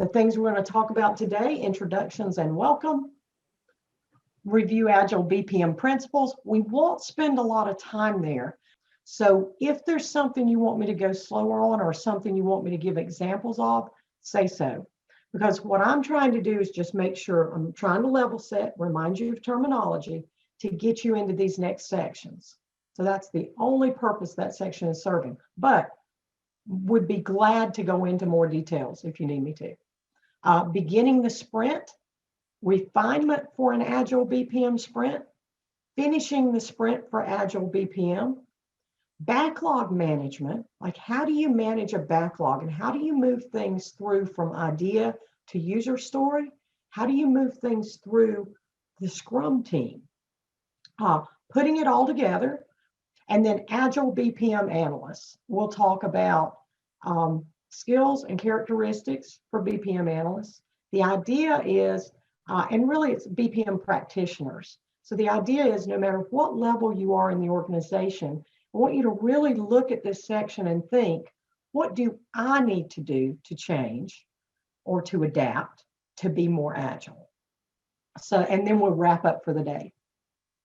The things we're going to talk about today: introductions and welcome, review Agile BPM principles. We won't spend a lot of time there. So if there's something you want me to go slower on or something you want me to give examples of, say so. Because what I'm trying to do is just make sure I'm trying to level set, remind you of terminology to get you into these next sections. So that's the only purpose that section is serving. But would be glad to go into more details if you need me to. Beginning the sprint, refinement for an Agile BPM sprint, finishing the sprint for Agile BPM, backlog management, like how do you manage a backlog and how do you move things through from idea to user story? How do you move things through the Scrum team? Putting it all together. And then Agile BPM analysts. We'll talk about skills and characteristics for BPM analysts. The idea is, and really it's BPM practitioners. So the idea is no matter what level you are in the organization, I want you to really look at this section and think, what do I need to do to change or to adapt to be more agile? So, and then we'll wrap up for the day.